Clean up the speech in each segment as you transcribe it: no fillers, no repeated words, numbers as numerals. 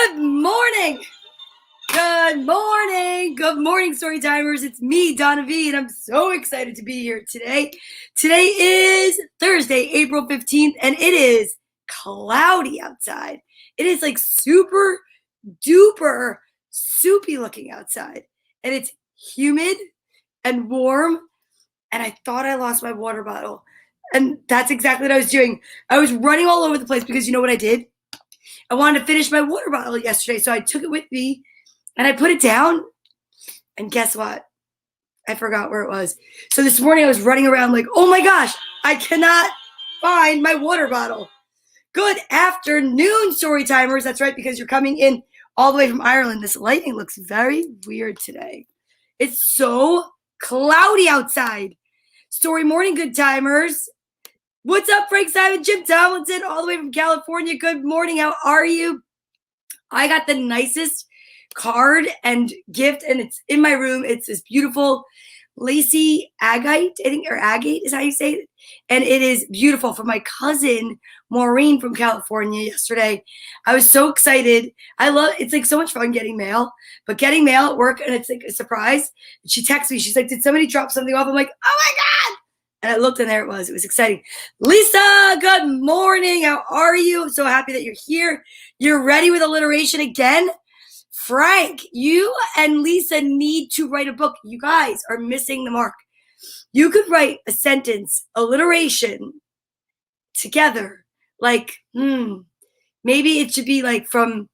Good morning. Good morning. Good morning, story timers. It's me, Donna Vee, and I'm so excited to be here today. Today is Thursday, April 15th, and it is cloudy outside. It is like super duper soupy looking outside, and it's humid and warm, and I thought I lost my water bottle. And that's exactly what I was doing. I was running all over the place because you know what I did? I wanted to finish my water bottle yesterday, so I took it with me and I put it down. And guess what? I forgot where it was. So this morning I was running around like, oh my gosh, I cannot find my water bottle. Good afternoon, story timers. That's right, because you're coming in all the way from Ireland. This lighting looks very weird today. It's so cloudy outside. Story morning, good timers. What's up, Frank Simon, Jim Tomlinson, all the way from California. Good morning. How are you? I got the nicest card and gift, and it's in my room. It's this beautiful lacy agate, I think, or agate is how you say it. And it is beautiful from my cousin, Maureen from California yesterday. I was so excited. It's like so much fun getting mail, but getting mail at work, and it's like a surprise. She texted me. She's like, did somebody drop something off? I'm like, oh my God. And I looked, and there it was. It was exciting. Lisa, good morning. How are you? I'm so happy that you're here. You're ready with alliteration again? Frank, you and Lisa need to write a book. You guys are missing the mark. You could write a sentence, alliteration, together. Like, maybe it should be like from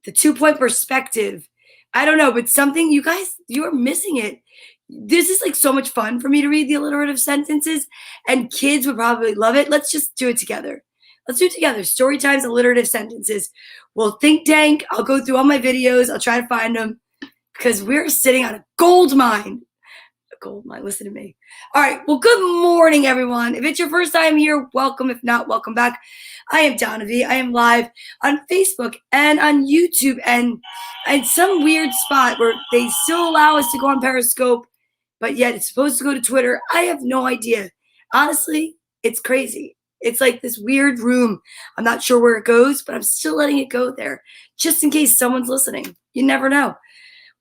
the 2-point perspective. I don't know, but something, you guys, you are missing it. This is like so much fun for me to read the alliterative sentences, and kids would probably love it. Let's just do it together. Let's do it together. Story times, alliterative sentences. We'll think tank. I'll go through all my videos. I'll try to find them because we're sitting on a gold mine. A gold mine. Listen to me. All right. Well, good morning, everyone. If it's your first time here, welcome. If not, welcome back. I am Donna Vee. I am live on Facebook and on YouTube and in some weird spot where they still allow us to go on Periscope, but yet it's supposed to go to Twitter. I have no idea. Honestly, it's crazy. It's like this weird room. I'm not sure where it goes, but I'm still letting it go there just in case someone's listening. You never know.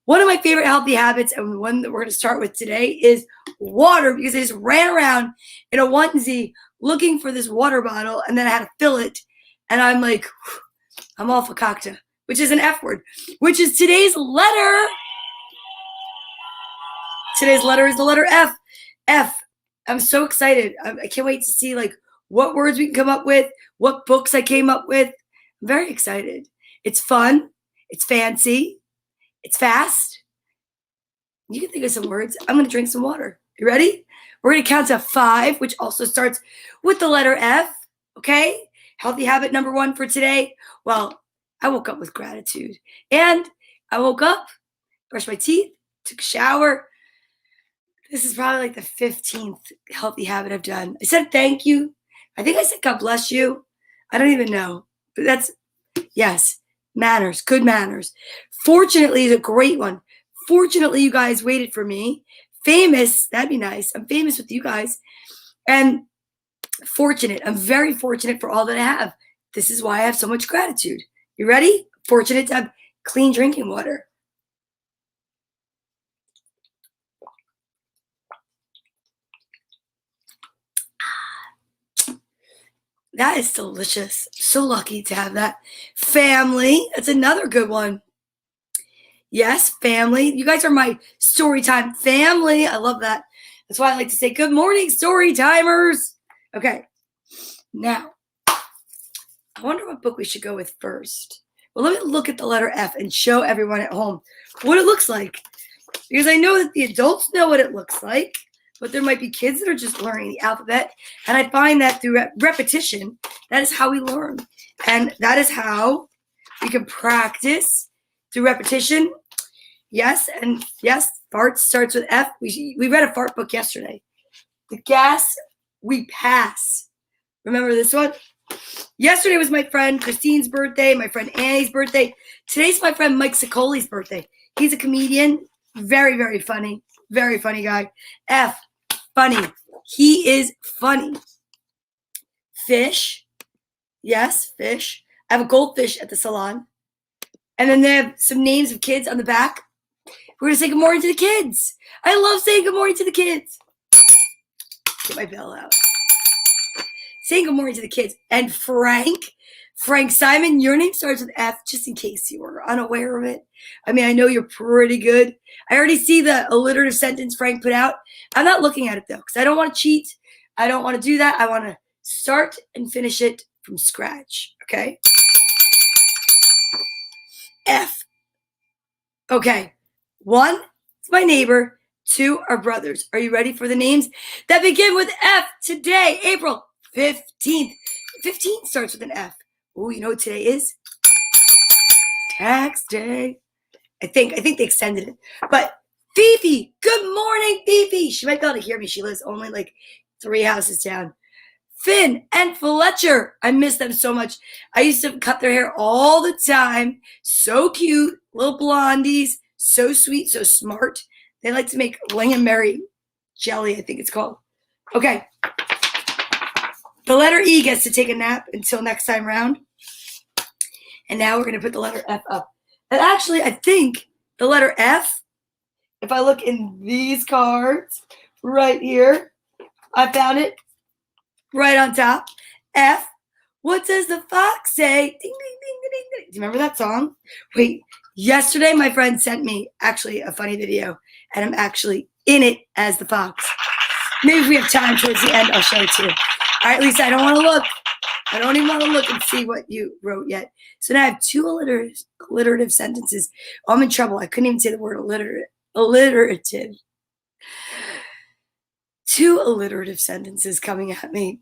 One of my favorite healthy habits, and the one that we're going to start with today, is water, because I just ran around in a onesie looking for this water bottle, and then I had to fill it. And I'm like, I'm all fakakta, which is an F word, which is today's letter. Today's letter is the letter F. F. I'm so excited. I can't wait to see like what words we can come up with, what books I came up with. I'm very excited. It's fun. It's fancy. It's fast. You can think of some words. I'm going to drink some water. You ready? We're going to count to 5, which also starts with the letter F. Okay? Healthy habit number 1 for today. Well, I woke up with gratitude. And I woke up, brushed my teeth, took a shower. This is probably like the 15th healthy habit I've done. I said thank you. I think I said God bless you. I don't even know. But that's, yes, manners, good manners. Fortunately is a great one. Fortunately, you guys waited for me. Famous, that'd be nice. I'm famous with you guys. And fortunate. I'm very fortunate for all that I have. This is why I have so much gratitude. You ready? Fortunate to have clean drinking water. That is delicious. So lucky to have that. Family. That's another good one. Yes, family. You guys are my story time family. I love that. That's why I like to say good morning, story timers. Okay. Now, I wonder what book we should go with first. Well, let me look at the letter F and show everyone at home what it looks like. Because I know that the adults know what it looks like, but there might be kids that are just learning the alphabet. And I find that through repetition, that is how we learn. And that is how we can practice through repetition. Yes, and yes, fart starts with F. We read a fart book yesterday. The gas we pass. Remember this one? Yesterday was my friend Christine's birthday, my friend Annie's birthday. Today's my friend Mike Sicoli's birthday. He's a comedian. Very, very funny. Very funny guy. F, funny. He is funny. Fish. Yes, fish. I have a goldfish at the salon. And then they have some names of kids on the back. We're going to say good morning to the kids. I love saying good morning to the kids. Get my bell out. Saying good morning to the kids. And Frank Simon, your name starts with F, just in case you were unaware of it. I mean, I know you're pretty good. I already see the alliterative sentence Frank put out. I'm not looking at it, though, because I don't want to cheat. I don't want to do that. I want to start and finish it from scratch, okay? F. Okay. 1, it's my neighbor. 2 are brothers. Are you ready for the names that begin with F today, April 15th? 15 starts with an F. Oh, you know what today is? Tax day. I think they extended it. But Fifi, good morning, Fifi. She might be able to hear me. She lives only like 3 houses down. Finn and Fletcher. I miss them so much. I used to cut their hair all the time. So cute. Little blondies. So sweet, so smart. They like to make lingonberry jelly, I think it's called. Okay. The letter E gets to take a nap until next time round. And now we're going to put the letter F up. And actually, I think the letter F, if I look in these cards right here, I found it right on top. F. What does the fox say? Ding, ding, ding, ding, ding. Do you remember that song? Wait, yesterday my friend sent me actually a funny video, and I'm actually in it as the fox. Maybe if we have time towards the end, I'll show it to you. All right, Lisa, I don't want to look. I don't even want to look and see what you wrote yet. So now I have 2 alliterative sentences. Oh, I'm in trouble. I couldn't even say the word alliterative. 2 alliterative sentences coming at me.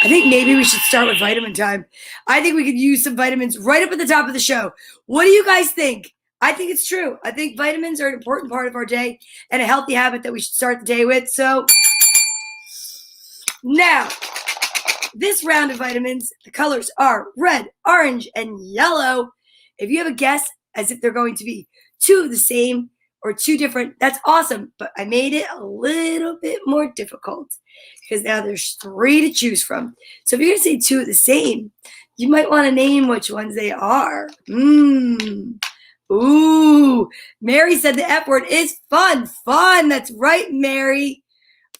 I think maybe we should start with vitamin time. I think we could use some vitamins right up at the top of the show. What do you guys think? I think it's true. I think vitamins are an important part of our day and a healthy habit that we should start the day with. So now, this round of vitamins, the colors are red, orange, and yellow. If you have a guess as if they're going to be 2 of the same or 2 different, that's awesome. But I made it a little bit more difficult because now there's 3 to choose from. So if you're going to say 2 of the same, you might want to name which ones they are. Ooh, Mary said the F word is fun. Fun. That's right, Mary.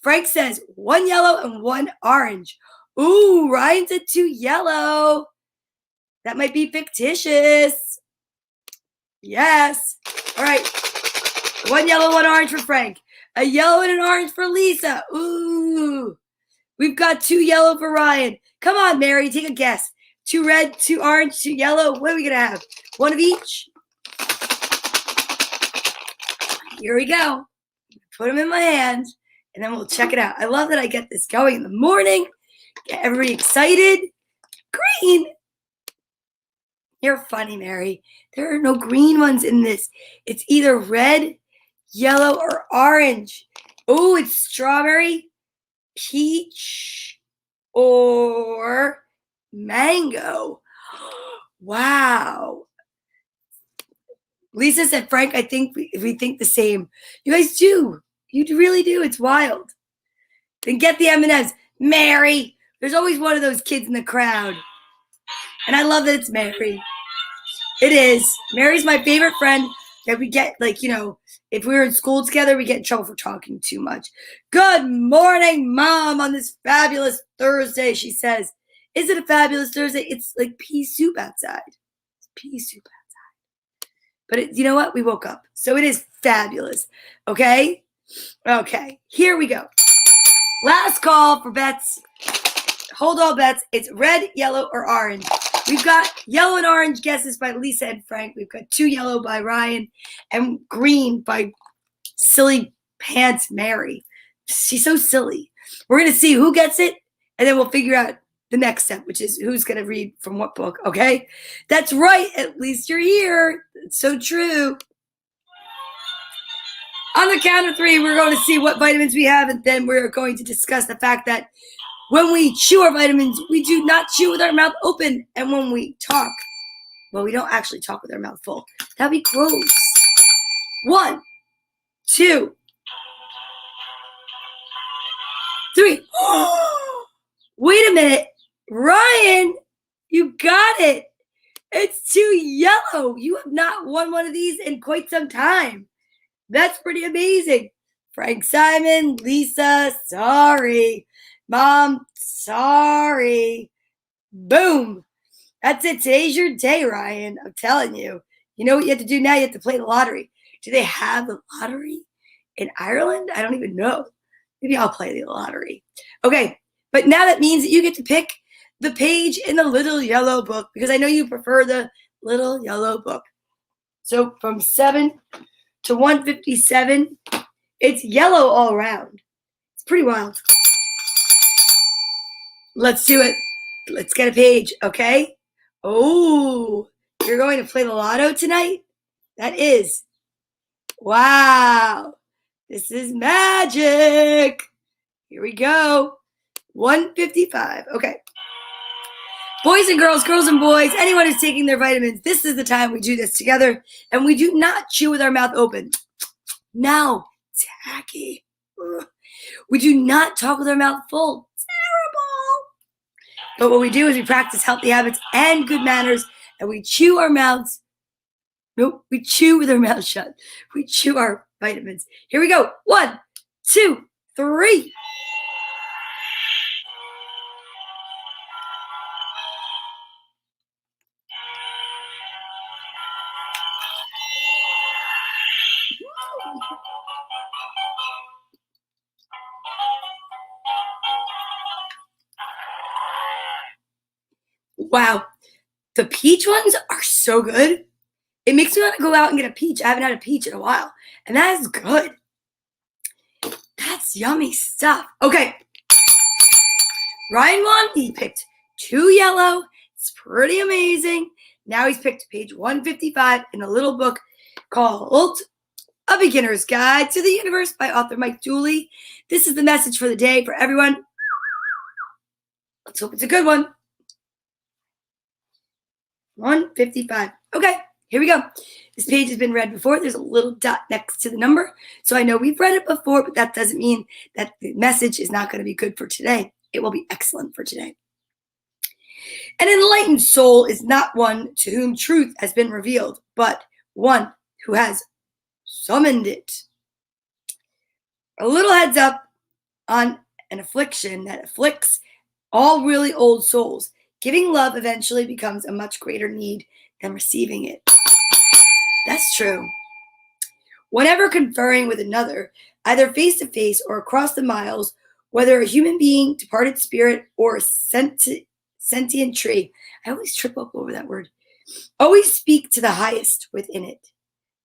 Frank says 1 yellow and 1 orange. Ooh, Ryan said 2 yellow. That might be fictitious. Yes. All right. 1 yellow, 1 orange for Frank. A yellow and an orange for Lisa. Ooh. We've got 2 yellow for Ryan. Come on, Mary, take a guess. 2 red, 2 orange, 2 yellow. What are we going to have? 1 of each? Here we go. Put them in my hand, and then we'll check it out. I love that I get this going in the morning. Get everybody excited. Green. You're funny, Mary. There are no green ones in this. It's either red, yellow, or orange. Oh, it's strawberry, peach, or mango. Wow. Lisa said, Frank, I think we think the same. You guys do. You really do. It's wild. Then get the M&Ms. Mary. There's always one of those kids in the crowd. And I love that it's Mary. It is. Mary's my favorite friend that we get, like, you know, if we were in school together, we get in trouble for talking too much. Good morning, Mom, on this fabulous Thursday, she says. Is it a fabulous Thursday? It's like pea soup outside. It's pea soup outside. But you know what? We woke up. So it is fabulous. Okay? Okay. Here we go. Last call for bets. Hold all bets. It's red, yellow, or orange. We've got yellow and orange guesses by Lisa and Frank. We've got 2 yellow by Ryan and green by Silly Pants Mary. She's so silly. We're going to see who gets it, and then we'll figure out the next step, which is who's going to read from what book, okay? That's right. At least you're here. It's so true. On the count of 3, we're going to see what vitamins we have, and then we're going to discuss the fact that when we chew our vitamins, we do not chew with our mouth open. And when we talk, well, we don't actually talk with our mouth full. That'd be gross. 1, 2, 3. Wait a minute. Ryan, you got it. It's too yellow. You have not won one of these in quite some time. That's pretty amazing. Frank Simon, Lisa, sorry. Mom, sorry. Boom. That's it. Today's your day, Ryan. I'm telling you. You know what you have to do now? You have to play the lottery. Do they have the lottery in Ireland? I don't even know. Maybe I'll play the lottery. Okay, but now that means that you get to pick the page in the little yellow book because I know you prefer the little yellow book. So from 7 to 157, it's yellow all around. It's pretty wild. Let's do it. Let's get a page, okay? Oh, you're going to play the lotto tonight? That is. Wow. This is magic. Here we go. 155. Okay. Boys and girls, girls and boys, anyone who's taking their vitamins, this is the time we do this together. And we do not chew with our mouth open. Now, tacky. Ugh. We do not talk with our mouth full. Terrible. But what we do is we practice healthy habits and good manners, and we chew our mouths. Nope, we chew with our mouth shut. We chew our vitamins. Here we go. 1, 2, 3. Wow, the peach ones are so good. It makes me want to go out and get a peach. I haven't had a peach in a while, and that is good. That's yummy stuff. Okay, Ryan won. He picked 2 yellow. It's pretty amazing. Now he's picked page 155 in a little book called A Beginner's Guide to the Universe by author Mike Dooley. This is the message for the day for everyone. Let's hope it's a good one. 155. Okay, here we go. This page has been read before. There's a little dot next to the number. So I know we've read it before, but that doesn't mean that the message is not going to be good for today. It will be excellent for today. An enlightened soul is not one to whom truth has been revealed, but one who has summoned it. A little heads up on an affliction that afflicts all really old souls. Giving love eventually becomes a much greater need than receiving it. That's true. Whenever conferring with another, either face to face or across the miles, whether a human being, departed spirit, or a sentient tree, I always trip up over that word, always speak to the highest within it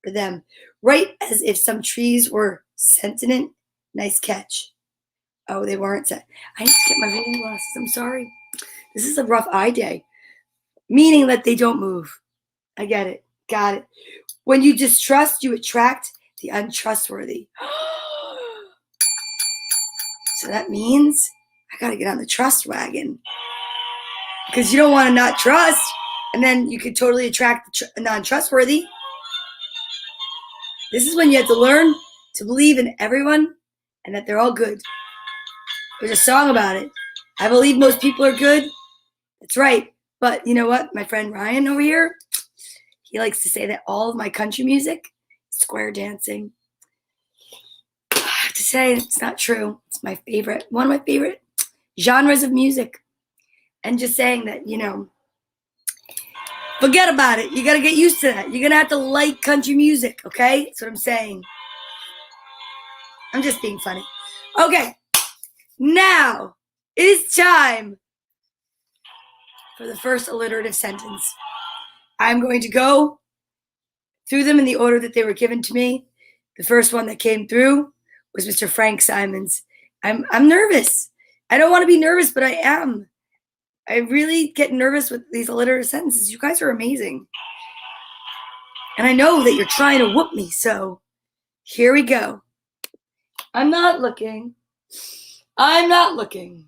for them, right as if some trees were sentient. Nice catch. Oh, they weren't set. I need to get my reading glasses. I'm sorry. This is a rough eye day, meaning that they don't move. I get it. Got it. When you distrust, you attract the untrustworthy. So that means I got to get on the trust wagon because you don't want to not trust, and then you could totally attract the non-trustworthy. This is when you have to learn to believe in everyone and that they're all good. There's a song about it. I believe most people are good. That's right. But you know what? My friend Ryan over here, he likes to say that all of my country music is square dancing. I have to say it's not true. It's my favorite, one of my favorite genres of music. And just saying that, forget about it. You got to get used to that. You're going to have to like country music, okay? That's what I'm saying. I'm just being funny. Okay. Now, it is time for the first alliterative sentence. I'm going to go through them in the order that they were given to me. The first one that came through was Mr. Frank Simon's. I'm nervous. I don't want to be nervous, but I am. I really get nervous with these alliterative sentences. You guys are amazing. And I know that you're trying to whoop me, so here we go. I'm not looking. Oh,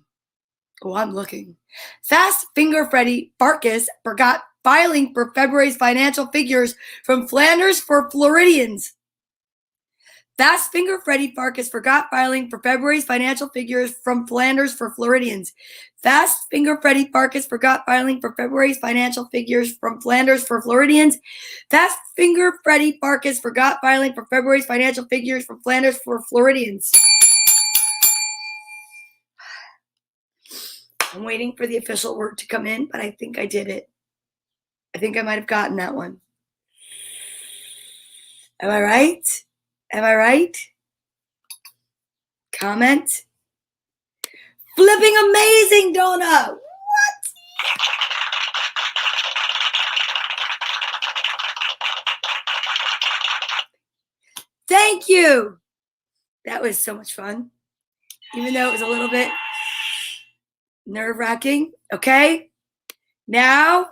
I'm looking. Fast Finger Freddy Farkas forgot filing for February's financial figures from Flanders for Floridians. Fast Finger Freddy Farkas forgot filing for February's financial figures from Flanders for Floridians. Fast Finger Freddy Farkas forgot filing for February's financial figures from Flanders for Floridians. Fast Finger Freddy Farkas forgot filing for February's financial figures from Flanders for Floridians. I'm waiting for the official word to come in, but I think I did it. I think I might have gotten that one. Am I right? Am I right? Comment. Flipping amazing, Donna. What? Thank you. That was so much fun. Even though it was a little bit nerve-wracking. Okay. Now.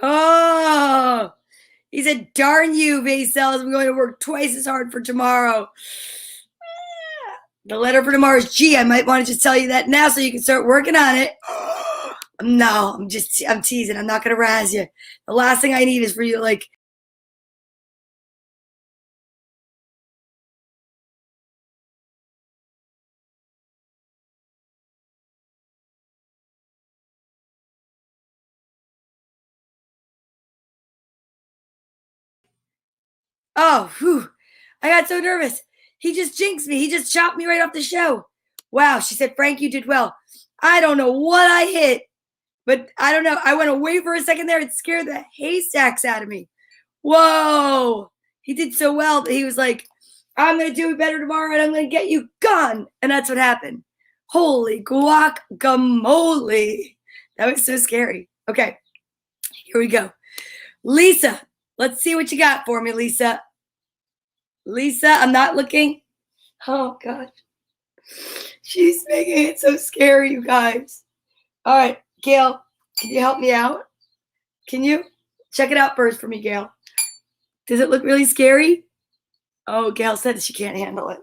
Oh. He said, darn you, Vaysels. I'm going to work twice as hard for tomorrow. The letter for tomorrow is G. I might want to just tell you that now so you can start working on it. No, I'm teasing. I'm not going to razz you. The last thing I need is for you to like, oh, whew. I got so nervous. He just jinxed me. He just chopped me right off the show. Wow, she said, Frank, you did well. I don't know what I hit, but I don't know. I went away for a second there. It scared the haystacks out of me. Whoa. He did so well that he was like, I'm going to do it better tomorrow and I'm going to get you gone. And that's what happened. Holy guacamole. That was so scary. Okay, here we go. Lisa, let's see what you got for me, Lisa. Lisa, I'm not looking. Oh, God. She's making it so scary, you guys. All right, Gail, can you help me out? Can you? Check it out first for me, Gail. Does it look really scary? Oh, Gail said she can't handle it.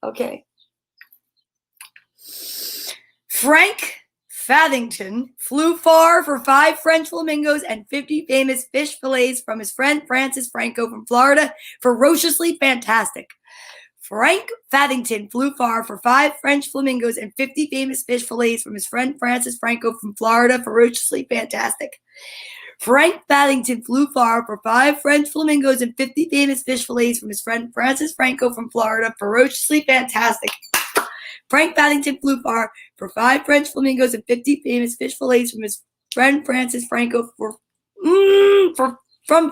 Okay. Frank Fathington flew far for 5 French flamingos and 50 famous fish fillets from his friend Francis Franco from Florida. Ferociously fantastic. Frank Fathington flew far for 5 French flamingos and 50 famous fish fillets from his friend Francis Franco from Florida. Ferociously fantastic. Frank Fathington flew far for 5 French flamingos and 50 famous fish fillets from his friend Francis Franco from Florida. Ferociously fantastic. Frank Fathington flew far for 5 French flamingos and 50 famous fish fillets from his friend Francis Franco from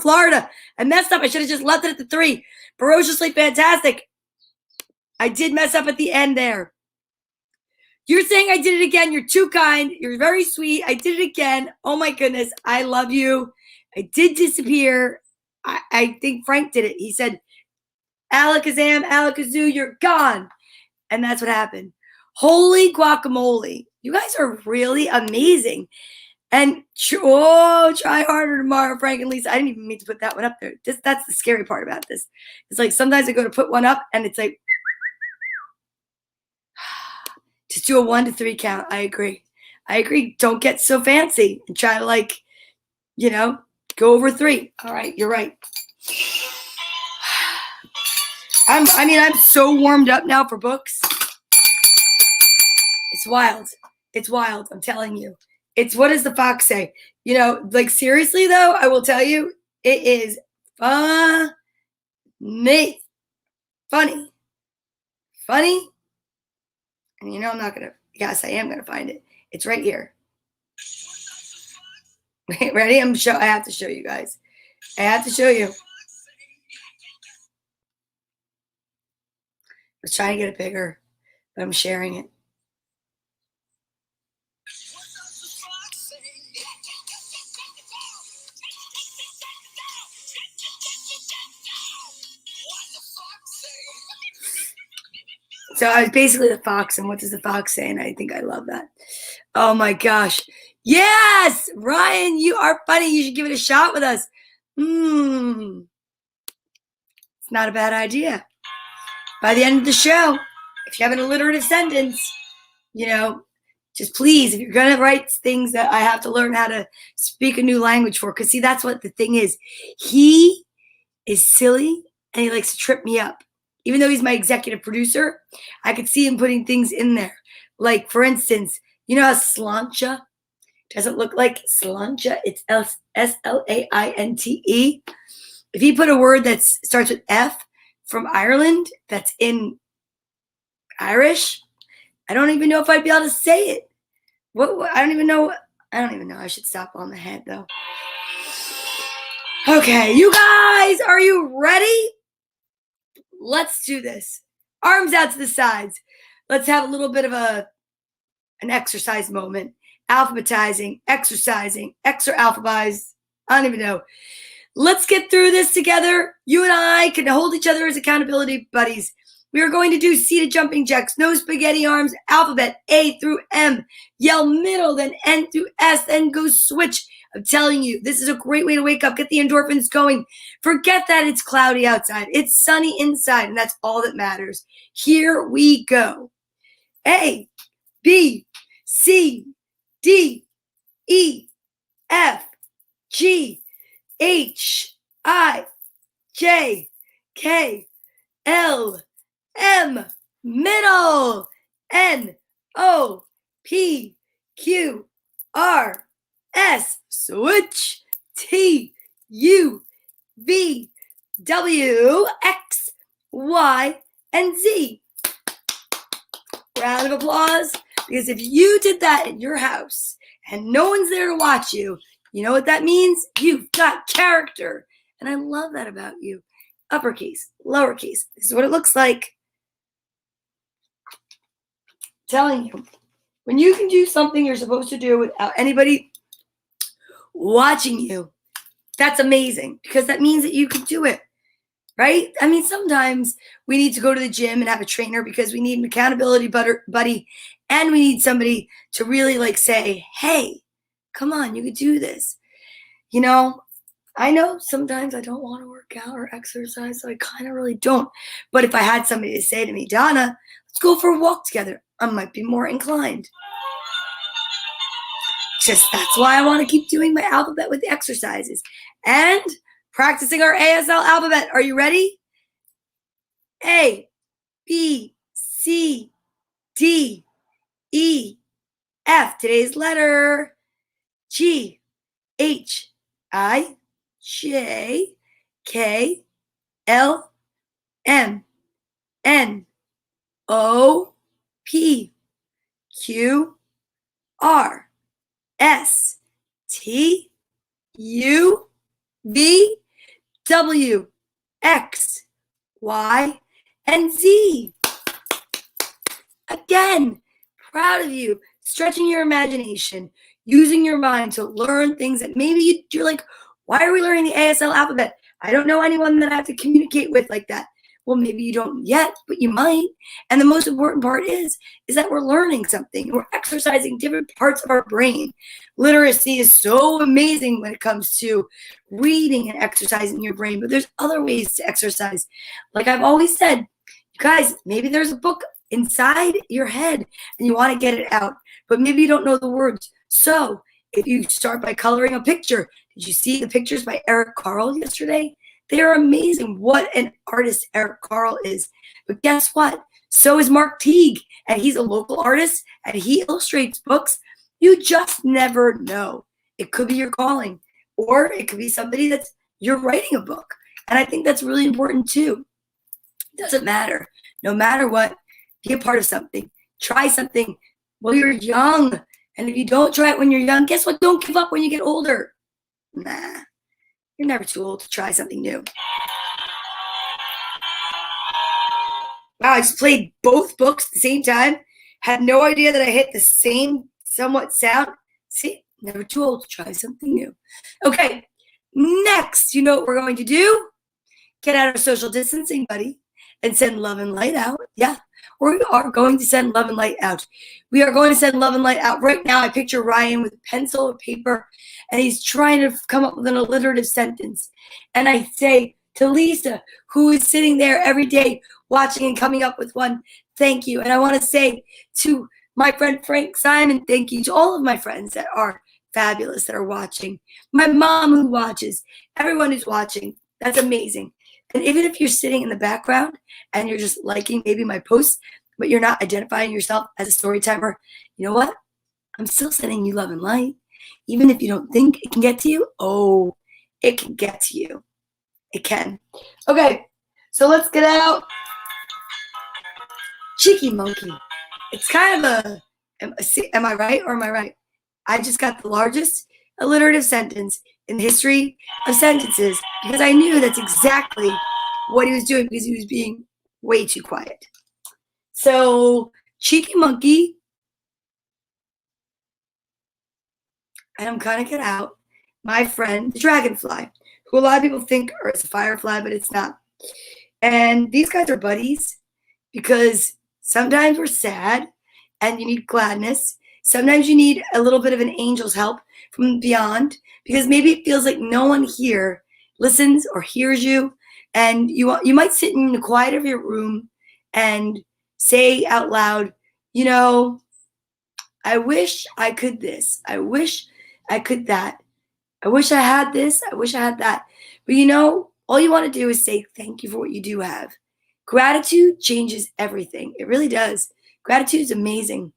Florida. I messed up. I should have just left it at the 3. Ferociously fantastic. I did mess up at the end there. You're saying I did it again. You're too kind. You're very sweet. I did it again. Oh, my goodness. I love you. I did disappear. I think Frank did it. He said, Alakazam, Alakazoo, you're gone. And that's what happened. Holy guacamole. You guys are really amazing. And try harder tomorrow, Frank and Lisa. I didn't even mean to put that one up there. That's the scary part about this. It's like sometimes I go to put one up and it's like, just do a 1 to 3 count. I agree. Don't get so fancy and try to go over 3. All right, you're right. I'm so warmed up now for books. It's wild. I'm telling you. It's what does the fox say? Seriously though, I will tell you, it is funny. And I'm not gonna. Yes, I am gonna find it. It's right here. Ready? I have to show you guys. I have to show you. I was trying to get it bigger, but I'm sharing it. So I was basically the fox, and what does the fox say? And I think I love that. Oh my gosh. Yes, Ryan, you are funny. You should give it a shot with us. It's not a bad idea. By the end of the show, if you have an alliterative sentence, just please, if you're going to write things that I have to learn how to speak a new language for, because see, that's what the thing is. He is silly and he likes to trip me up. Even though he's my executive producer, I could see him putting things in there. Like, for instance, you know how slancha doesn't look like slancha? It's Slainte. If he put a word that starts with F from Ireland that's in Irish, I don't even know if I'd be able to say it. What I don't even know. I should stop on the head though. Okay, you guys, are you ready? Let's do this. Arms out to the sides. Let's have a little bit of an exercise moment. Alphabetizing, exercising, alphabetize. I don't even know. Let's get through this together. You and I can hold each other as accountability buddies. We are going to do seated jumping jacks, no spaghetti arms, alphabet A through M, yell middle, then N through S, then go switch. I'm telling you, this is a great way to wake up, get the endorphins going. Forget that it's cloudy outside. It's sunny inside, and that's all that matters. Here we go. A, B, C, D, E, F, G, H, I, J, K, L, M, middle, N, O, P, Q, R, S, switch, T, U, V, W, X, Y, and Z. Round of applause, because if you did that in your house and no one's there to watch you, you know what that means? You've got character. And I love that about you. Uppercase, lowercase. This is what it looks like. Telling you, when you can do something you're supposed to do without anybody watching you, that's amazing, because that means that you can do it, right? I mean, sometimes we need to go to the gym and have a trainer because we need an accountability buddy, and we need somebody to really like say, hey, come on, you could do this. You know, I know sometimes I don't want to work out or exercise, so I kind of really don't. But if I had somebody to say to me, Donna, let's go for a walk together, I might be more inclined. Just that's why I want to keep doing my alphabet with the exercises and practicing our ASL alphabet. Are you ready? A, B, C, D, E, F. Today's letter. G, H, I, J, K, L, M, N, O, P, Q, R, S, T, U, V, W, X, Y, and Z. Again, proud of you. Stretching your imagination, using your mind to learn things that maybe you're like, why are we learning the ASL alphabet? I don't know anyone that I have to communicate with like that. Well, maybe you don't yet, but you might. And the most important part is that we're learning something. We're exercising different parts of our brain. Literacy is so amazing when it comes to reading and exercising your brain, but there's other ways to exercise. Like I've always said, you guys, maybe there's a book inside your head and you want to get it out, but maybe you don't know the words. So if you start by coloring a picture, did you see the pictures by Eric Carle yesterday? They are amazing. What an artist Eric Carle is. But guess what? So is Mark Teague, and he's a local artist, and he illustrates books. You just never know. It could be your calling, or it could be somebody that's you're writing a book. And I think that's really important too. It doesn't matter. No matter what, be a part of something. Try something while you're young. And if you don't try it when you're young, guess what? Don't give up when you get older. Nah. You're never too old to try something new. Wow, I just played both books at the same time. Had no idea that I hit the same somewhat sound. See, never too old to try something new. Okay, next, you know what we're going to do? Get out of social distancing, buddy, and send love and light out. Yeah, we are going to send love and light out. We are going to send love and light out. Right now, I picture Ryan with pencil or paper, and he's trying to come up with an alliterative sentence. And I say to Lisa, who is sitting there every day watching and coming up with one, thank you. And I want to say to my friend Frank Simon, thank you. To all of my friends that are fabulous, that are watching. My mom who watches. Everyone who's watching. That's amazing. And even if you're sitting in the background and you're just liking maybe my posts, but you're not identifying yourself as a story timer, you know what? I'm still sending you love and light. Even if you don't think it can get to you, oh, it can get to you. It can. Okay, so let's get out Cheeky Monkey. It's kind of am I right or am I right? I just got the largest alliterative sentence in the history of sentences because I knew that's exactly what he was doing because he was being way too quiet. So, Cheeky Monkey, and I'm gonna get out my friend, the dragonfly, who a lot of people think is a firefly, but it's not. And these guys are buddies because sometimes we're sad and you need gladness. Sometimes you need a little bit of an angel's help from beyond because maybe it feels like no one here listens or hears you. And you might sit in the quiet of your room and say out loud, you know, I wish I could this. I wish I could that. I wish I had this. I wish I had that. But you know, all you want to do is say thank you for what you do have. Gratitude changes everything. It really does. Gratitude is amazing.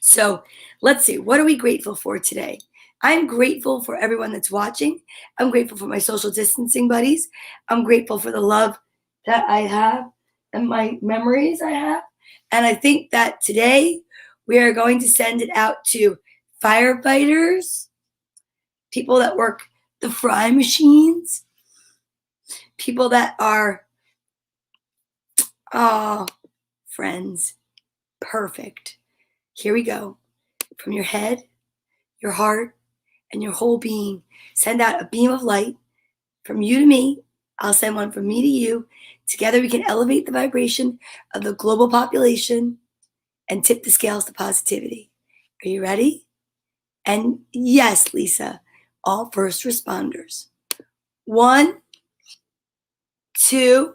So let's see. What are we grateful for today? I'm grateful for everyone that's watching. I'm grateful for my social distancing buddies. I'm grateful for the love that I have and my memories I have. And I think that today we are going to send it out to firefighters, people that work the fry machines, people that are, oh, friends. Perfect. Here we go. From your head, your heart, and your whole being, send out a beam of light from you to me. I'll send one from me to you. Together we can elevate the vibration of the global population and tip the scales to positivity. Are you ready? And yes, Lisa, all first responders. 1, 2,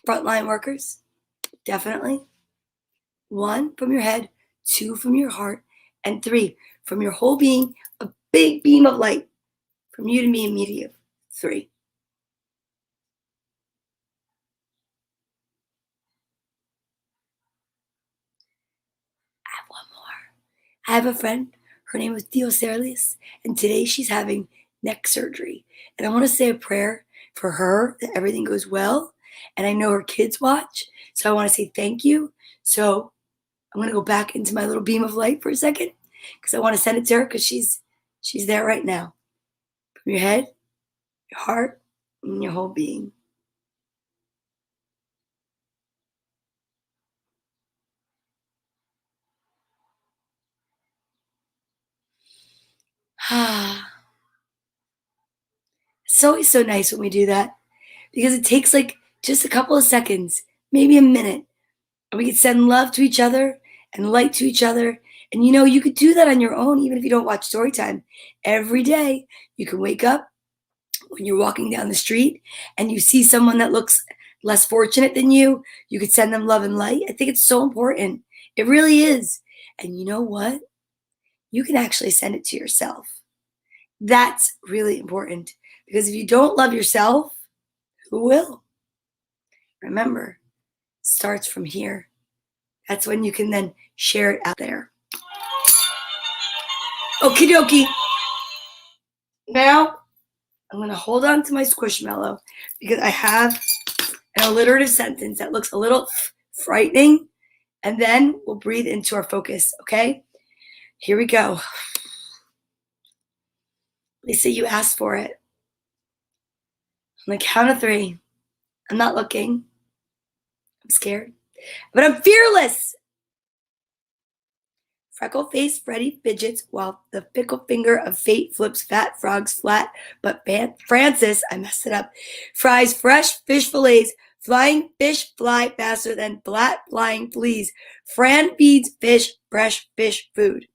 frontline workers, definitely. 1 from your head, 2 from your heart, and 3 from your whole being, a big beam of light from you to me and me to you. 3. I have one more. I have a friend. Her name is Theo Serlis, and today she's having neck surgery. And I want to say a prayer for her that everything goes well. And I know her kids watch, so I want to say thank you. So I'm going to go back into my little beam of light for a second because I want to send it to her because she's there right now. From your head, your heart, and your whole being. It's always so nice when we do that because it takes like just a couple of seconds, maybe a minute, and we can send love to each other and light to each other. And you know, you could do that on your own, even if you don't watch Storytime. Every day, you can wake up when you're walking down the street and you see someone that looks less fortunate than you. You could send them love and light. I think it's so important. It really is. And you know what? You can actually send it to yourself. That's really important because if you don't love yourself, who will? Remember, it starts from here. That's when you can then share it out there. Okie dokie. Now, I'm going to hold on to my squishmallow because I have an alliterative sentence that looks a little frightening, and then we'll breathe into our focus, okay? Here we go. Lisa, you asked for it. On the count of 3, I'm not looking. I'm scared, but I'm fearless. Freckle-faced Freddy fidgets while the fickle finger of fate flips fat frogs flat. But Francis, I messed it up, fries fresh fish fillets. Flying fish fly faster than flat flying fleas. Fran feeds fish fresh fish food.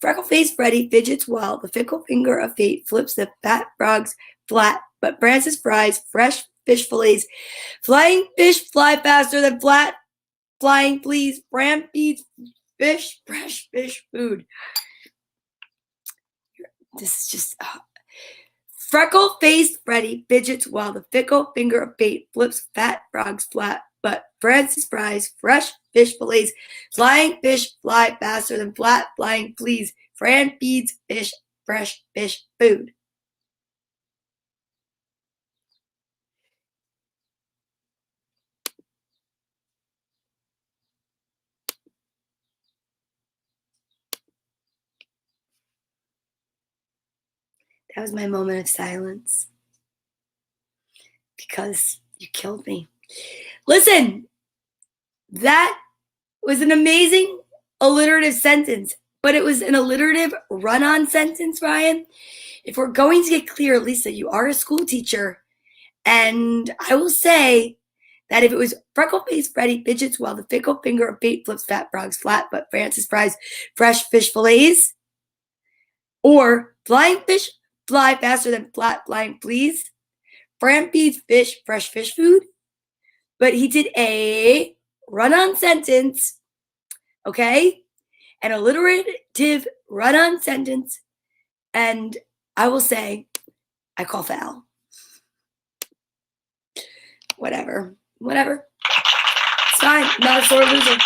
Freckle-faced Freddy fidgets while the fickle finger of fate flips the fat frogs flat. But Francis fries fresh fish fillets. Flying fish fly faster than flat flying fleas. Fran feeds fish, fresh fish food. This is just Freckle-faced Freddy fidgets while the fickle finger of fate flips fat frogs flat. But Francis fries fresh fish fillets. Flying fish fly faster than flat flying fleas. Fran feeds fish fresh fish food. That was my moment of silence. Because you killed me. Listen, that was an amazing alliterative sentence, but it was an alliterative run-on sentence, Ryan. If we're going to get clear, Lisa, you are a school teacher, and I will say that if it was freckle-faced Freddy fidgets while the fickle finger of fate flips fat frogs flat, but Francis fries fresh fish fillets, or flying fish fly faster than flat flying fleas, Fran feeds fish fresh fish food, but he did a run-on sentence, okay? An alliterative run-on sentence, and I will say, I call foul. Whatever. It's fine. I'm not a sore loser.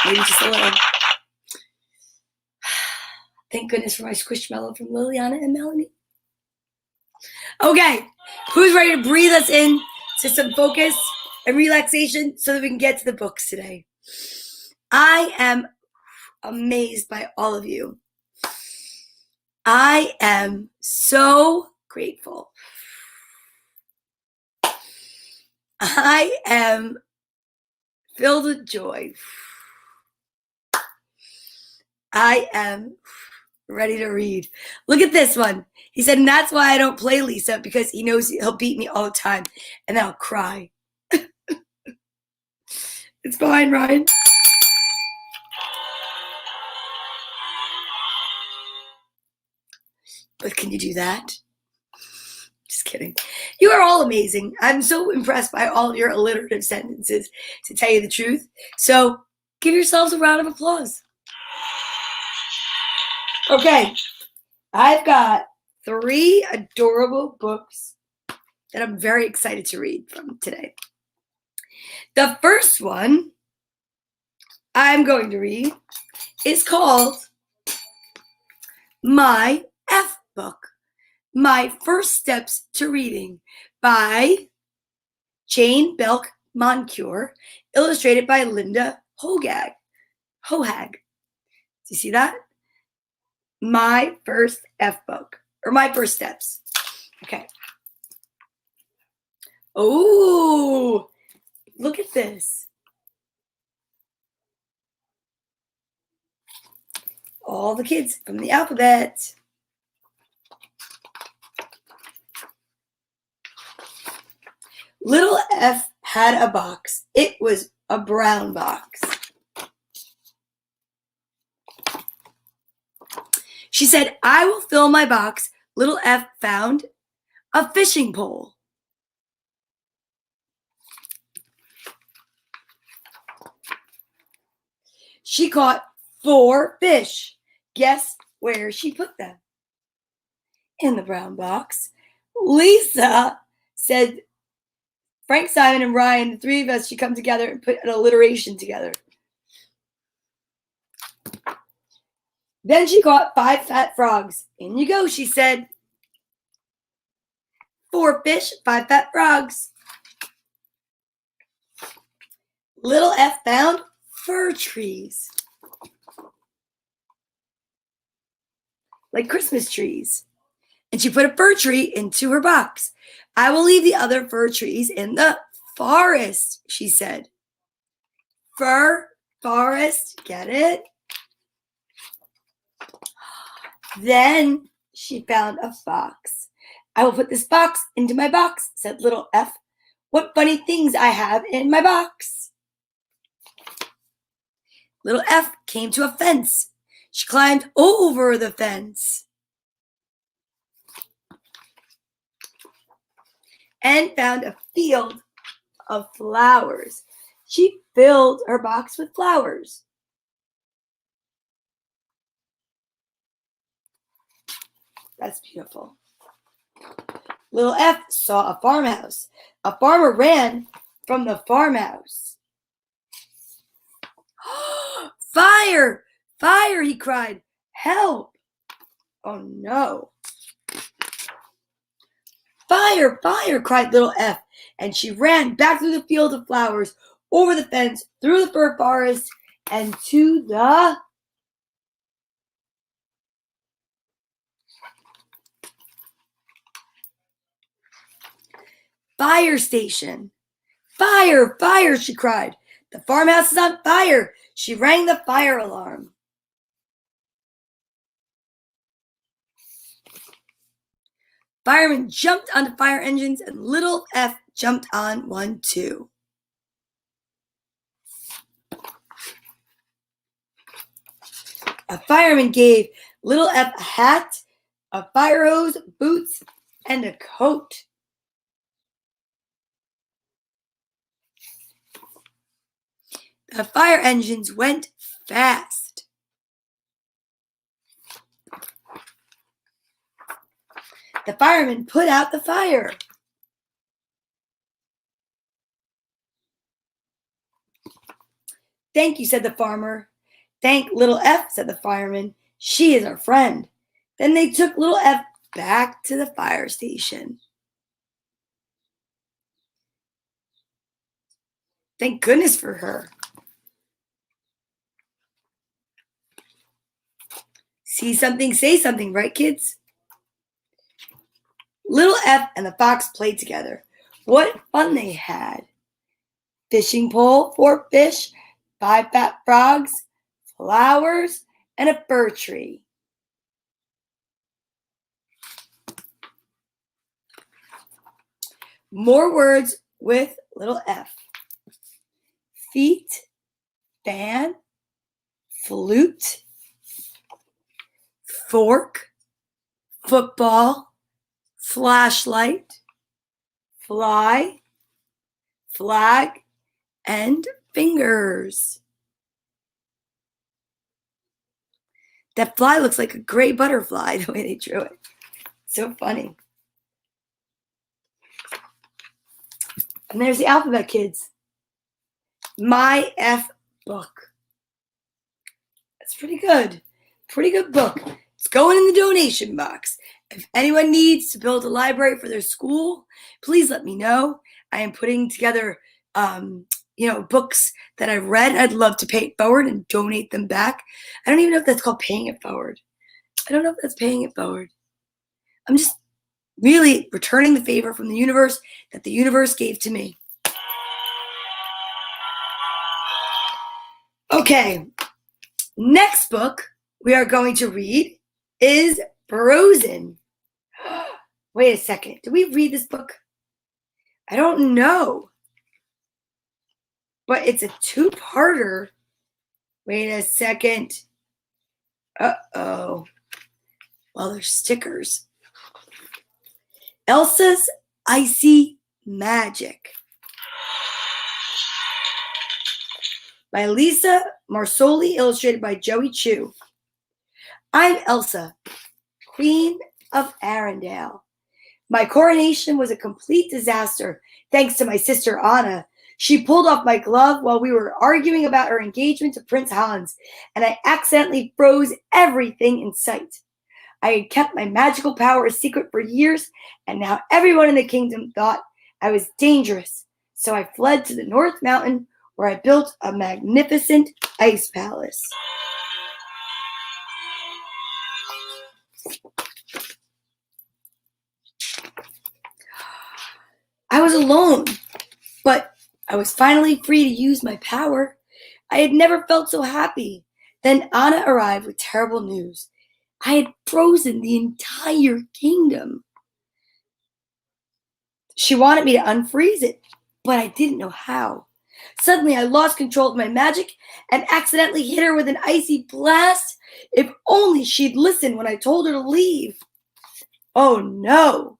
Maybe just a little. Thank goodness for my squishmallow from Liliana and Melanie. Okay, who's ready to breathe us in to some focus and relaxation so that we can get to the books today? I am amazed by all of you. I am so grateful. I am filled with joy. I am ready to read. Look at this one. He said, and that's why I don't play Lisa, because he knows he'll beat me all the time, and then I'll cry. It's fine, Ryan. But can you do that? Just kidding. You are all amazing. I'm so impressed by all of your alliterative sentences, to tell you the truth. So give yourselves a round of applause. Okay, I've got 3 adorable books that I'm very excited to read from today. The first one I'm going to read is called My F Book, My First Steps to Reading by Jane Belk Moncure, illustrated by Linda Hohag. Do you see that? My First F Book, or My First Steps. Okay. Oh, look at this. All the kids from the alphabet. Little F had a box. It was a brown box. She said, I will fill my box. Little F found a fishing pole. She caught 4 fish. Guess where she put them? In the brown box. Lisa said, Frank, Simon, and Ryan, the 3 of us should come together and put an alliteration together. Then she caught 5 fat frogs. In you go, she said. 4 fish, 5 fat frogs. Little F found fir trees. Like Christmas trees. And she put a fir tree into her box. I will leave the other fir trees in the forest, she said. Fir, forest, get it? Then she found a fox. I will put this box into my box, said little F. What funny things I have in my box. Little F came to a fence. She climbed over the fence and found a field of flowers. She filled her box with flowers. That's beautiful. Little F saw a farmhouse. A farmer ran from the farmhouse. Fire! Fire! He cried. Help! Oh no. Fire! Fire! Cried little F, and she ran back through the field of flowers, over the fence, through the fir forest, and to the fire station. Fire! Fire! She cried. The farmhouse is on fire! She rang the fire alarm. Firemen jumped onto fire engines, and little F jumped on one too. A fireman gave little F a hat, a fire hose, boots, and a coat. The fire engines went fast. The fireman put out the fire. Thank you, said the farmer. Thank little F, said the fireman. She is our friend. Then they took little F back to the fire station. Thank goodness for her. See something, say something, right, kids? Little F and the fox played together. What fun they had. Fishing pole, 4 fish, 5 fat frogs, flowers, and a fir tree. More words with little F. Feet, fan, flute, fork, football, flashlight, fly, flag, and fingers. That fly looks like a gray butterfly, the way they drew it. So funny. And there's the alphabet, kids. My F book. That's pretty good. Pretty good book. It's going in the donation box. If anyone needs to build a library for their school, please let me know. I am putting together, books that I've read. I'd love to pay it forward and donate them back. I don't even know if that's called paying it forward. I don't know if that's paying it forward. I'm just really returning the favor from the universe that the universe gave to me. Okay, next book we are going to read is Frozen. Wait a second. Did we read this book? I don't know. But it's a 2-parter. Wait a second. Uh-oh. Well, there's stickers. Elsa's Icy Magic by Lisa Marsoli, illustrated by Joey Chu. I'm Elsa, Queen of Arendelle. My coronation was a complete disaster thanks to my sister Anna. She pulled off my glove while we were arguing about her engagement to Prince Hans, and I accidentally froze everything in sight. I had kept my magical power a secret for years, and now everyone in the kingdom thought I was dangerous. So I fled to the North Mountain, where I built a magnificent ice palace. I was alone, but I was finally free to use my power. I had never felt so happy. Then Anna arrived with terrible news. I had frozen the entire kingdom. She wanted me to unfreeze it, but I didn't know how. Suddenly, I lost control of my magic and accidentally hit her with an icy blast. If only she'd listened when I told her to leave. Oh no!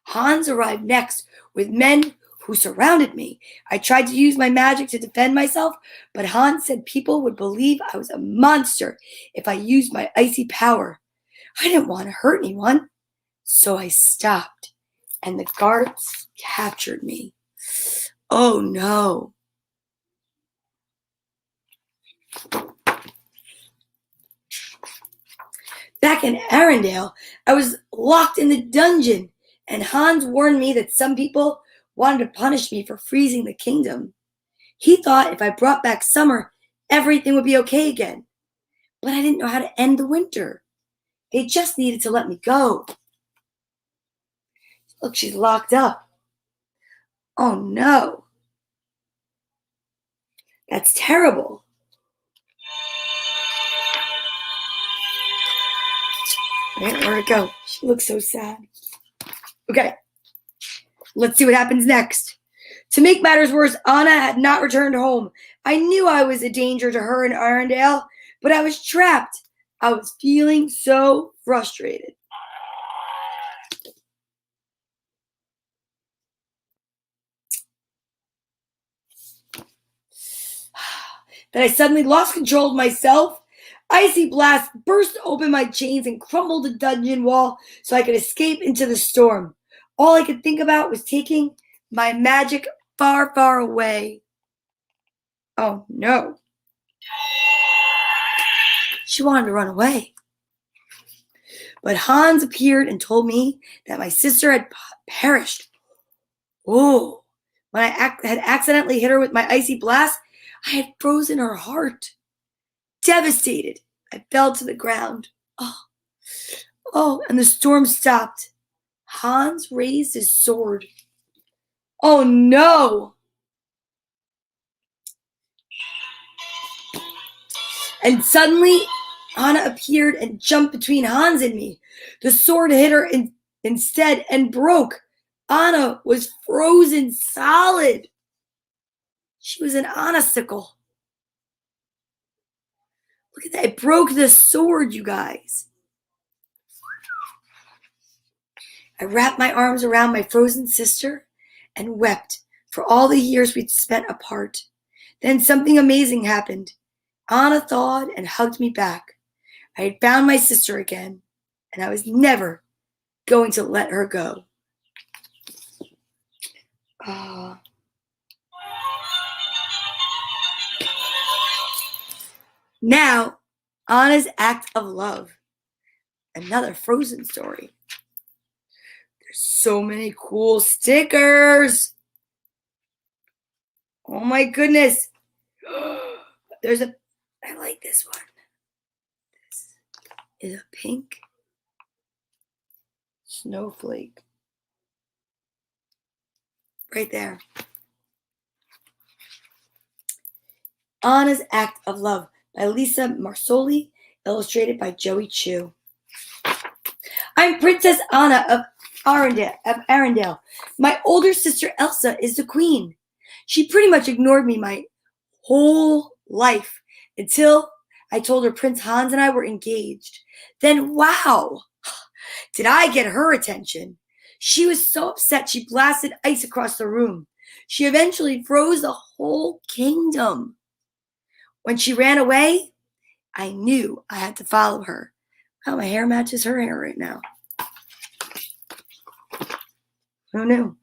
Hans arrived next with men who surrounded me. I tried to use my magic to defend myself, but Hans said people would believe I was a monster if I used my icy power. I didn't want to hurt anyone, so I stopped, and the guards captured me. Oh no. Back in Arendelle, I was locked in the dungeon, and Hans warned me that some people wanted to punish me for freezing the kingdom. He thought if I brought back summer, everything would be okay again. But I didn't know how to end the winter. They just needed to let me go. Look, she's locked up. Oh no. That's terrible. Where'd it go? She looks so sad. Okay, let's see what happens next. To make matters worse, Anna had not returned home. I knew I was a danger to her in Arendelle, but I was trapped. I was feeling so frustrated. Then I suddenly lost control of myself. Icy blast burst open my chains and crumbled the dungeon wall so I could escape into the storm. All I could think about was taking my magic far, far away. Oh no. She wanted to run away. But Hans appeared and told me that my sister had perished. Oh, when I had accidentally hit her with my icy blast, I had frozen her heart. Devastated, I fell to the ground. Oh, and the storm stopped. Hans raised his sword. Oh no! And suddenly, Anna appeared and jumped between Hans and me. The sword hit her instead and broke. Anna was frozen solid. She was an honesticle. Look at that. It broke the sword, you guys. I wrapped my arms around my frozen sister and wept for all the years we'd spent apart. Then something amazing happened. Anna thawed and hugged me back. I had found my sister again, and I was never going to let her go. Now, Anna's act of love. Another Frozen story. There's so many cool stickers. Oh my goodness. I like this one. This is a pink snowflake. Right there. Anna's Act of Love by Lisa Marsoli, illustrated by Joey Chu. I'm Princess Anna of Arendelle. My older sister Elsa is the queen. She pretty much ignored me my whole life until I told her Prince Hans and I were engaged. Then, wow, did I get her attention. She was so upset she blasted ice across the room. She eventually froze the whole kingdom. When she ran away, I knew I had to follow her. Oh, my hair matches her hair right now. Who knew?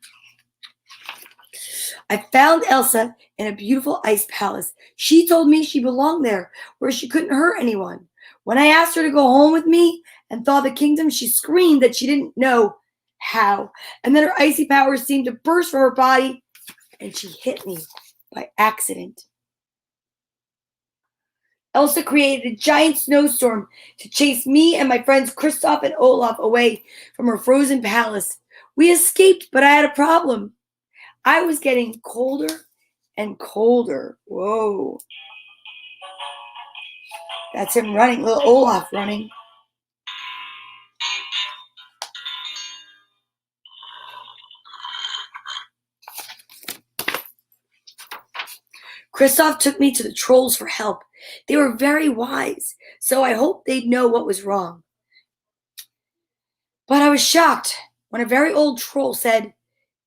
I found Elsa in a beautiful ice palace. She told me she belonged there, where she couldn't hurt anyone. When I asked her to go home with me and thaw the kingdom, she screamed that she didn't know how. And then her icy powers seemed to burst from her body, and she hit me by accident. Elsa created a giant snowstorm to chase me and my friends Kristoff and Olaf away from her frozen palace. We escaped, but I had a problem. I was getting colder and colder. Whoa. That's him running, little Olaf running. Kristoff took me to the trolls for help. They were very wise, so I hoped they'd know what was wrong. But I was shocked when a very old troll said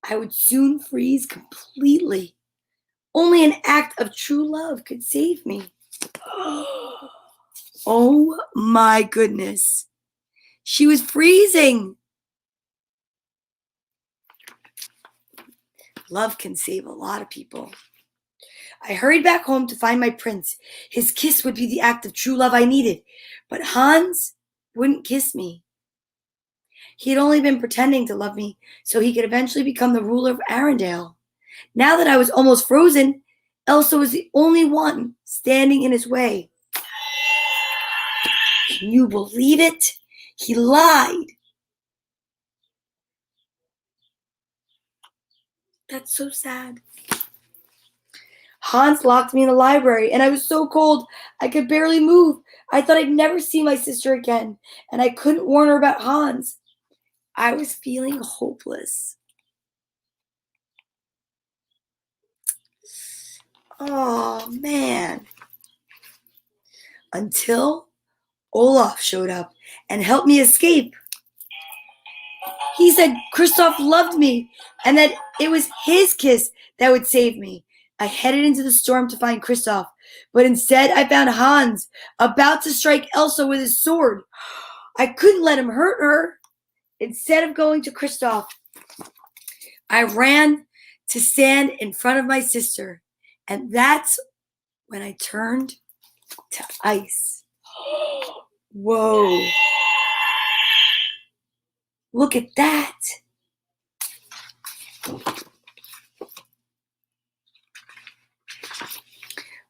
I would soon freeze completely. Only an act of true love could save me. Oh my goodness. She was freezing. Love can save a lot of people. I hurried back home to find my prince. His kiss would be the act of true love I needed. But Hans wouldn't kiss me. He had only been pretending to love me so he could eventually become the ruler of Arendelle. Now that I was almost frozen, Elsa was the only one standing in his way. Can you believe it? He lied. That's so sad. Hans locked me in the library, and I was so cold I could barely move. I thought I'd never see my sister again, and I couldn't warn her about Hans. I was feeling hopeless. Oh, man. Until Olaf showed up and helped me escape. He said Kristoff loved me and that it was his kiss that would save me. I headed into the storm to find Kristoff, but instead I found Hans about to strike Elsa with his sword. I couldn't let him hurt her. Instead of going to Kristoff, I ran to stand in front of my sister, and that's when I turned to ice. Whoa. Look at that.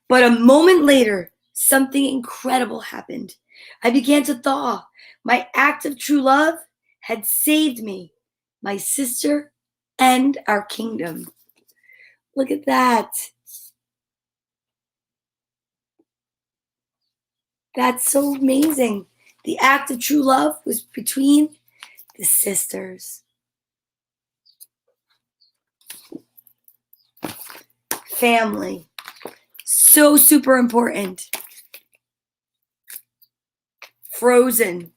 But a moment later, something incredible happened. I began to thaw. My act of true love had saved me, my sister, and our kingdom. Look at that. That's so amazing. The act of true love was between the sisters. Family. So super important. Frozen.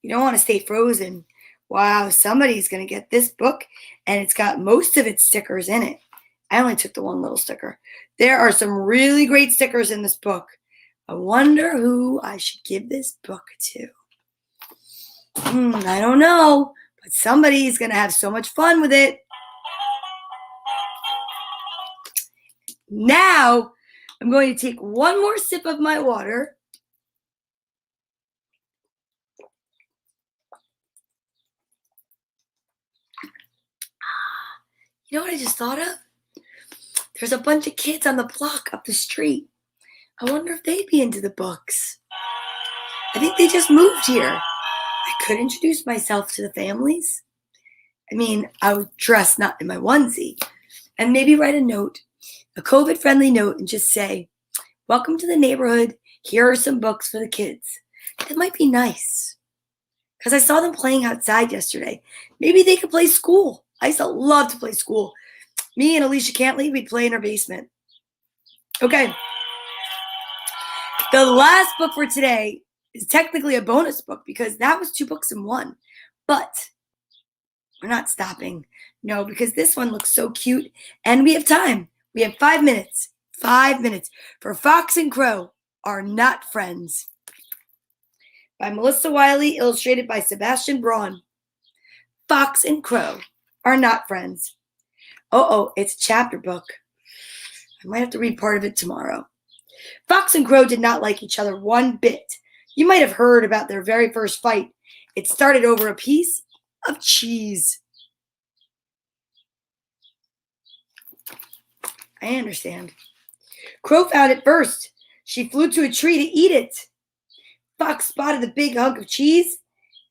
You don't want to stay frozen. Wow, somebody's going to get this book, and it's got most of its stickers in it. I only took the one little sticker. There are some really great stickers in this book. I wonder who I should give this book to. I don't know, but somebody's going to have so much fun with it. Now, I'm going to take one more sip of my water. You know what I just thought of? There's a bunch of kids on the block up the street. I wonder if they'd be into the books. I think they just moved here. I could introduce myself to the families. I mean, I would dress not in my onesie, and maybe write a note, a COVID-friendly note, and just say, "Welcome to the neighborhood. Here are some books for the kids." That might be nice. Because I saw them playing outside yesterday. Maybe they could play school. I used to love to play school. Me and Alicia Cantley, we'd play in our basement. Okay. The last book for today is technically a bonus book because that was 2 books in one. But we're not stopping. No, because this one looks so cute. And we have time. We have 5 minutes. 5 minutes for Fox and Crow Are Not Friends. By Melissa Wiley, illustrated by Sebastian Braun. Fox and Crow Are Not Friends. It's a chapter book. I might have to read part of it tomorrow. Fox and Crow did not like each other one bit. You might have heard about their very first fight. It started over a piece of cheese. I understand. Crow found it first. She flew to a tree to eat it. Fox spotted the big hunk of cheese,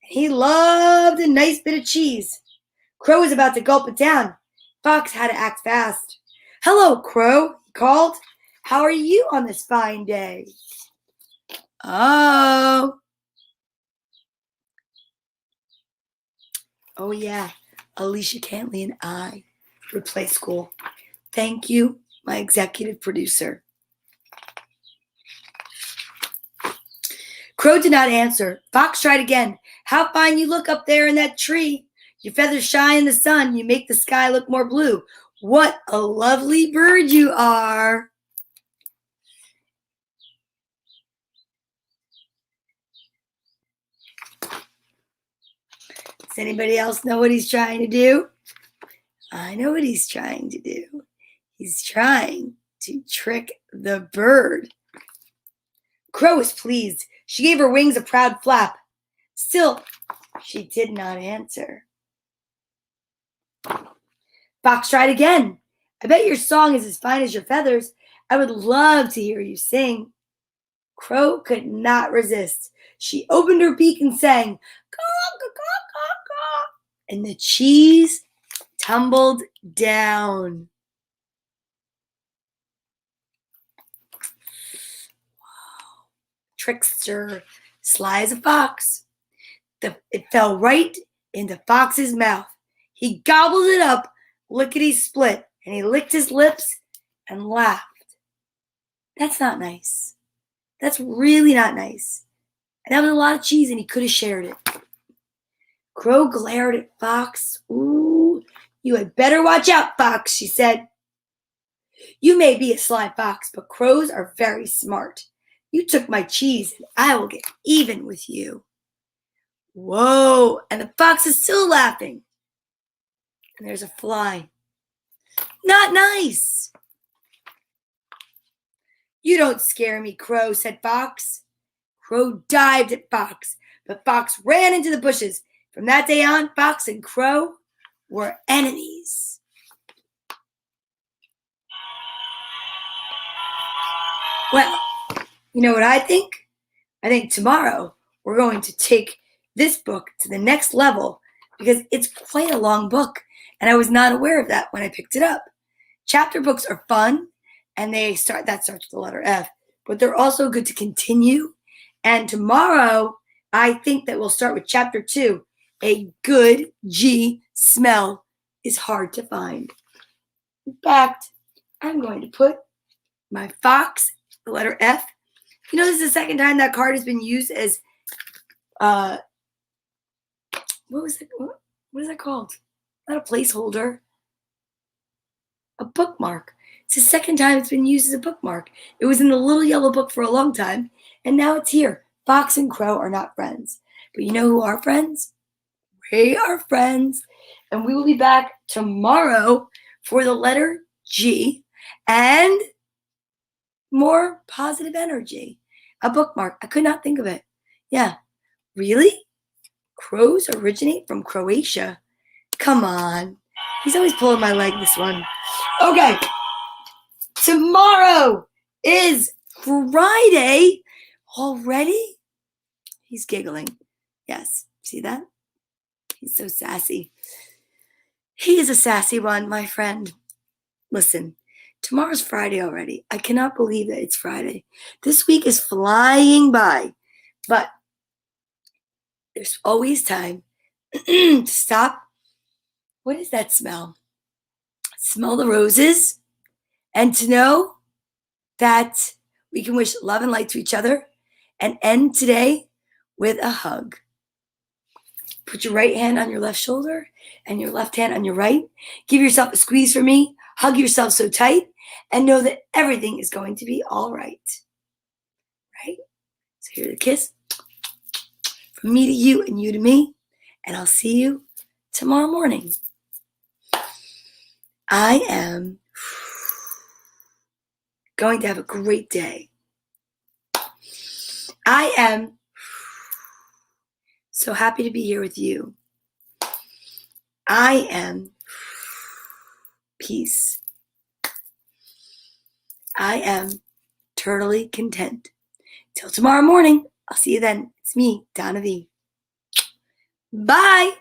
and he loved a nice bit of cheese. Crow was about to gulp it down. Fox had to act fast. "Hello, Crow," he called. "How are you on this fine day?" Oh yeah, Alicia Cantley and I would play school. Thank you, my executive producer. Crow did not answer. Fox tried again. "How fine you look up there in that tree. Your feathers shine in the sun. You make the sky look more blue. What a lovely bird you are." Does anybody else know what he's trying to do? I know what he's trying to do. He's trying to trick the bird. Crow was pleased. She gave her wings a proud flap. Still, she did not answer. Fox tried again. I bet your song is as fine as your feathers. I would love to hear you sing. Crow could not resist. She opened her beak and sang, caw, caw, caw, caw, caw, and the cheese tumbled down. Wow. Trickster, sly as a fox. It fell right into Fox's mouth. He gobbled it up, lickety-split, and he licked his lips and laughed. That's not nice. That's really not nice. And that was a lot of cheese, and he could have shared it. Crow glared at Fox. Ooh, you had better watch out, Fox, she said. You may be a sly fox, but crows are very smart. You took my cheese, and I will get even with you. Whoa, and the fox is still laughing. And there's a fly. Not nice. You don't scare me, Crow, said Fox. Crow dived at Fox, but Fox ran into the bushes. From that day on, Fox and Crow were enemies. Well, you know what I think? I think tomorrow we're going to take this book to the next level because it's quite a long book, and I was not aware of that when I picked it up. Chapter books are fun, and that starts with the letter F, but they're also good to continue. And tomorrow, I think that we'll start with chapter 2. A good G smell is hard to find. In fact, I'm going to put my fox, the letter F. You know, this is the second time that card has been used as, what is that called? Not a placeholder. A bookmark. It's the second time it's been used as a bookmark. It was in the little yellow book for a long time, and now it's here. Fox and Crow are not friends. But you know who are friends? We are friends. And we will be back tomorrow for the letter G and more positive energy. A bookmark. I could not think of it. Yeah. Really? Crows originate from Croatia. Come on. He's always pulling my leg, this one. Okay. Tomorrow is Friday already. He's giggling. Yes. See that? He's so sassy. He is a sassy one, my friend. Listen, tomorrow's Friday already. I cannot believe that it's Friday. This week is flying by. But there's always time to stop. What is that smell? Smell the roses. And to know that we can wish love and light to each other and end today with a hug. Put your right hand on your left shoulder and your left hand on your right. Give yourself a squeeze for me. Hug yourself so tight and know that everything is going to be all right. Right? So here's a kiss from me to you and you to me. And I'll see you tomorrow morning. I am going to have a great day. I am so happy to be here with you. I am peace. I am totally content. Till tomorrow morning. I'll see you then. It's me, Donna Vee. Bye.